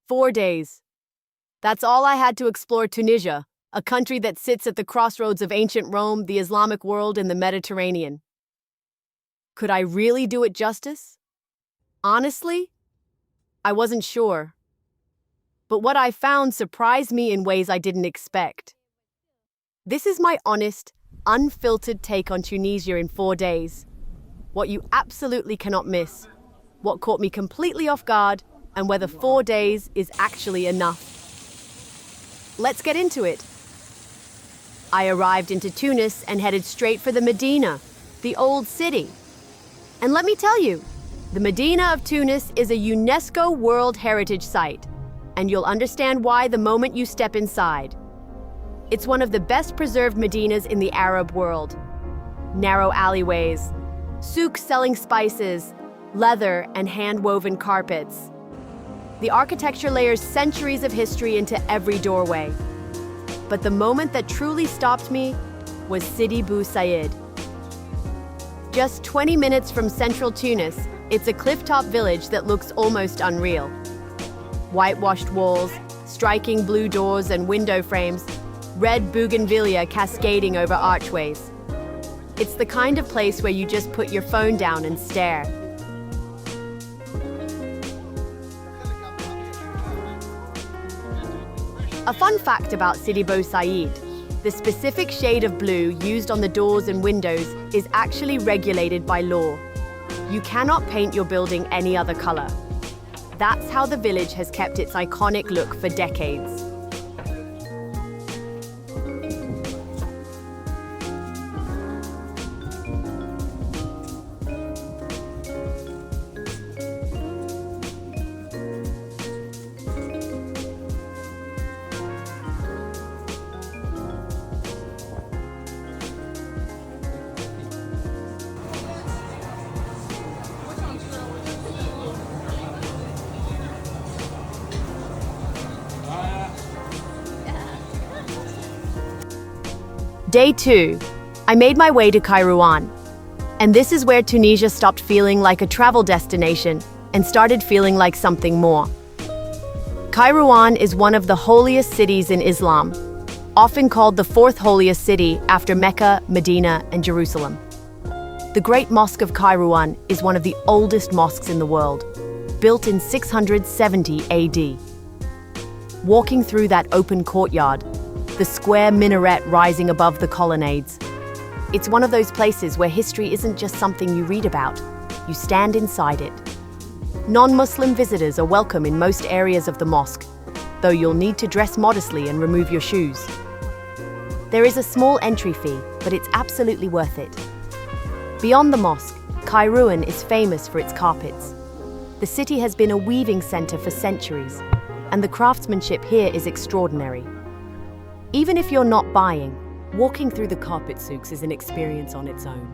4 days. That's all I had to explore Tunisia, a country that sits at the crossroads of ancient Rome, the Islamic world, and the Mediterranean. Could I really do it justice? Honestly, I wasn't sure. But what I found surprised me in ways I didn't expect. This is my honest, unfiltered take on Tunisia in 4 days. What you absolutely cannot miss, what caught me completely off guard, and whether 4 days is actually enough. Let's get into it. I arrived into Tunis and headed straight for the Medina, the old city. And let me tell you, the Medina of Tunis is a UNESCO World Heritage Site, and you'll understand why the moment you step inside. It's one of the best preserved Medinas in the Arab world. Narrow alleyways, souks selling spices, leather and hand-woven carpets. The architecture layers centuries of history into every doorway. But the moment that truly stopped me was Sidi Bou Said. Just 20 minutes from central Tunis, it's a cliff-top village that looks almost unreal. Whitewashed walls, striking blue doors and window frames, red bougainvillea cascading over archways. It's the kind of place where you just put your phone down and stare. A fun fact about Sidi Bou Said: the specific shade of blue used on the doors and windows is actually regulated by law. You cannot paint your building any other color. That's how the village has kept its iconic look for decades. Day 2, I made my way to Kairouan. And this is where Tunisia stopped feeling like a travel destination and started feeling like something more. Kairouan is one of the holiest cities in Islam, often called the fourth holiest city after Mecca, Medina, and Jerusalem. The Great Mosque of Kairouan is one of the oldest mosques in the world, built in 670 AD. Walking through that open courtyard, the square minaret rising above the colonnades. It's one of those places where history isn't just something you read about, you stand inside it. Non-Muslim visitors are welcome in most areas of the mosque, though you'll need to dress modestly and remove your shoes. There is a small entry fee, but it's absolutely worth it. Beyond the mosque, Kairouan is famous for its carpets. The city has been a weaving center for centuries, and the craftsmanship here is extraordinary. Even if you're not buying, walking through the carpet souks is an experience on its own.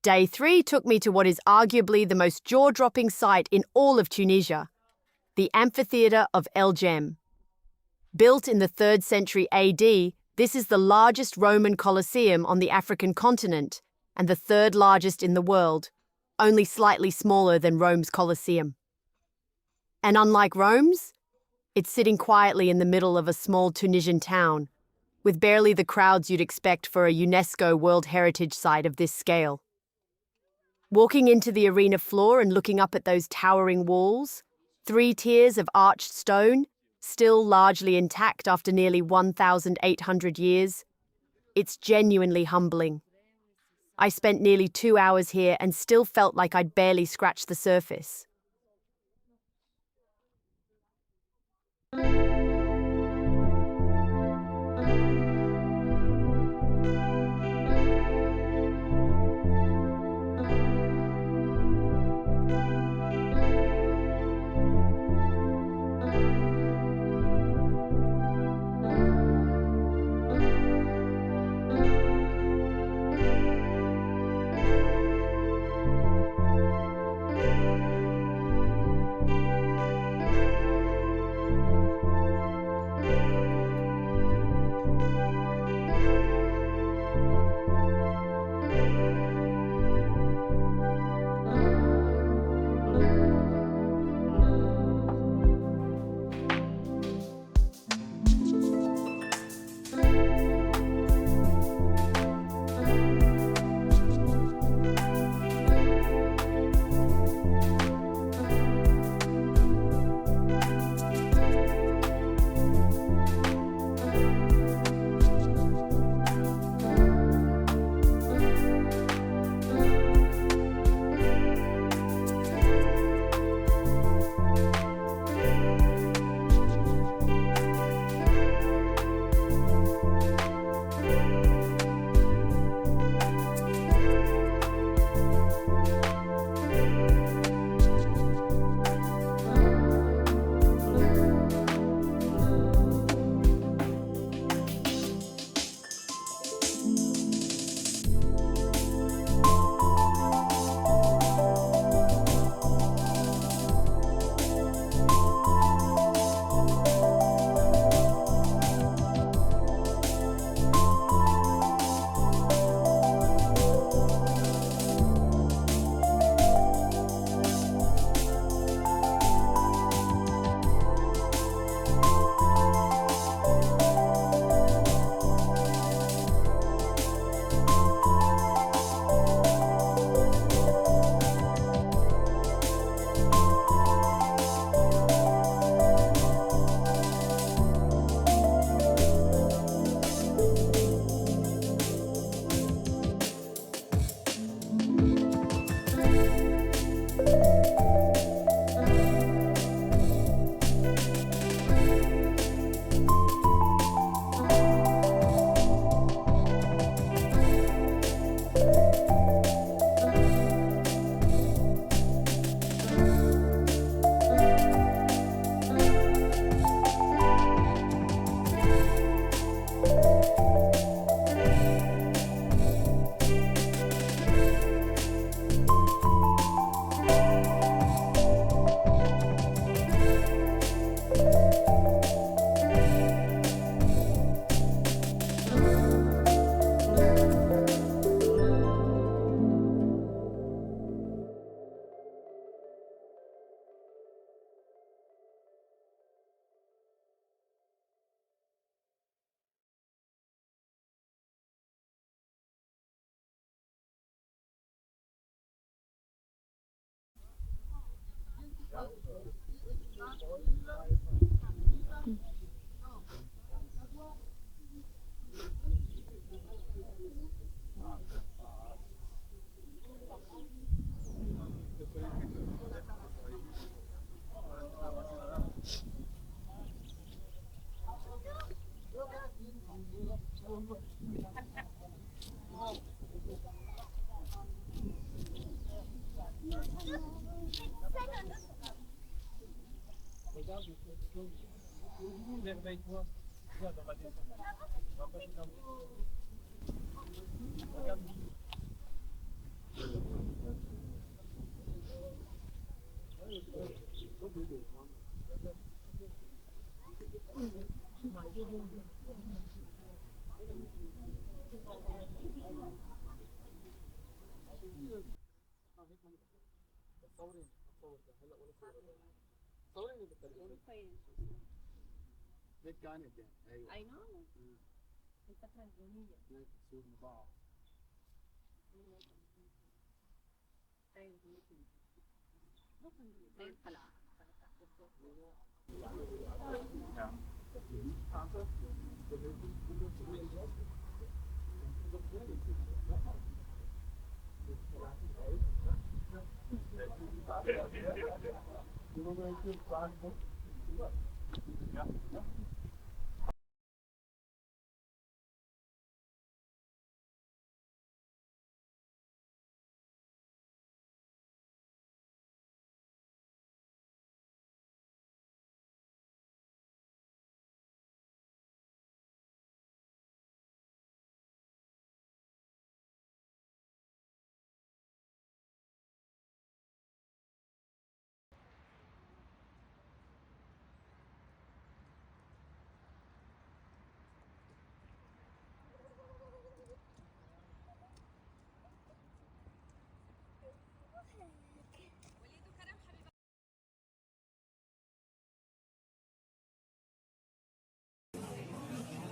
Day 3 took me to what is arguably the most jaw-dropping sight in all of Tunisia, the Amphitheatre of El Jem. Built in the 3rd century AD, this is the largest Roman Colosseum on the African continent and the 3rd largest in the world, only slightly smaller than Rome's Colosseum. And unlike Rome's, it's sitting quietly in the middle of a small Tunisian town, with barely the crowds you'd expect for a UNESCO World Heritage Site of this scale. Walking into the arena floor and looking up at those towering walls, 3 tiers of arched stone, still largely intact after nearly 1,800 years, it's genuinely humbling. I spent nearly 2 hours here and still felt like I'd barely scratched the surface.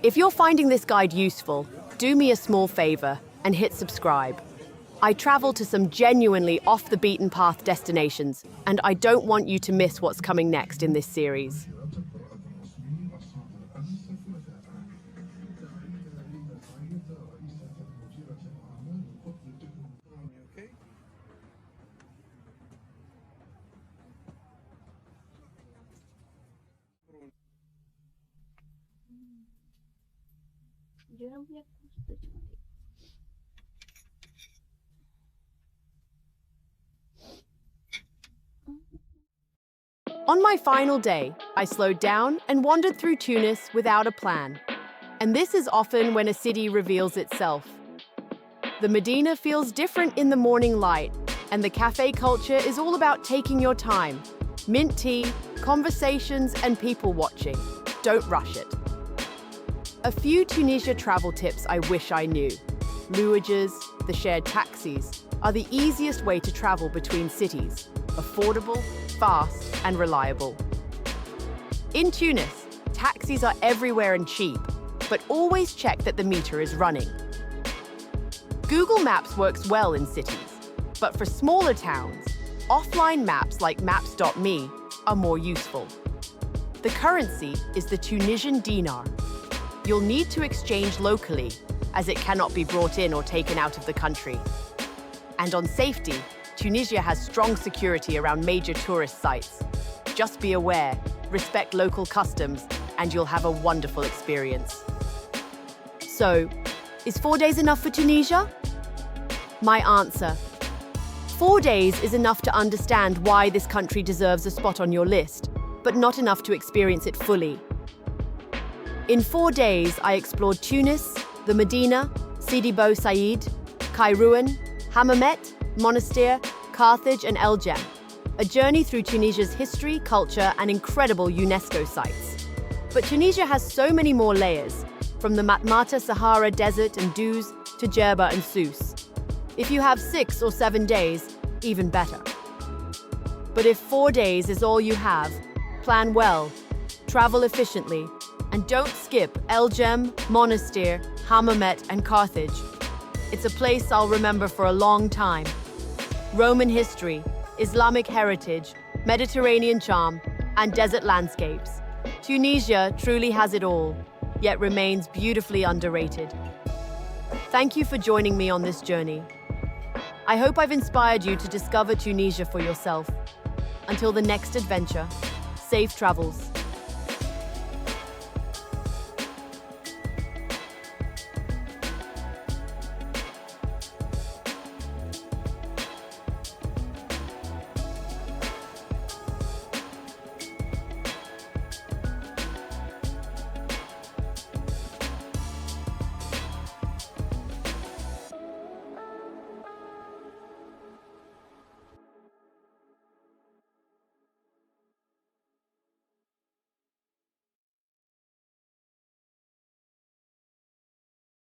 If you're finding this guide useful, do me a small favor and hit subscribe. I travel to some genuinely off-the-beaten-path destinations, and I don't want you to miss what's coming next in this series. On my final day, I slowed down and wandered through Tunis without a plan. And this is often when a city reveals itself. The Medina feels different in the morning light, and the cafe culture is all about taking your time. Mint tea, conversations, and people watching. Don't rush it. A few Tunisia travel tips I wish I knew. Louages, the shared taxis, are the easiest way to travel between cities. Affordable, fast, and reliable. In Tunis, taxis are everywhere and cheap, but always check that the meter is running. Google Maps works well in cities, but for smaller towns, offline maps like maps.me are more useful. The currency is the Tunisian dinar. You'll need to exchange locally, as it cannot be brought in or taken out of the country. And on safety, Tunisia has strong security around major tourist sites. Just be aware, respect local customs, and you'll have a wonderful experience. So, is 4 days enough for Tunisia? My answer: 4 days is enough to understand why this country deserves a spot on your list, but not enough to experience it fully. In 4 days, I explored Tunis, the Medina, Sidi Bou Said, Kairouan, Hammamet, Monastir, Carthage, and El Jem. A journey through Tunisia's history, culture, and incredible UNESCO sites. But Tunisia has so many more layers, from the Matmata Sahara Desert and Douz to Djerba and Sousse. If you have 6 or 7 days, even better. But if 4 days is all you have, plan well, travel efficiently, and don't skip El Jem, Monastir, Hammamet, and Carthage. It's a place I'll remember for a long time. Roman history, Islamic heritage, Mediterranean charm, and desert landscapes. Tunisia truly has it all, yet remains beautifully underrated. Thank you for joining me on this journey. I hope I've inspired you to discover Tunisia for yourself. Until the next adventure, safe travels.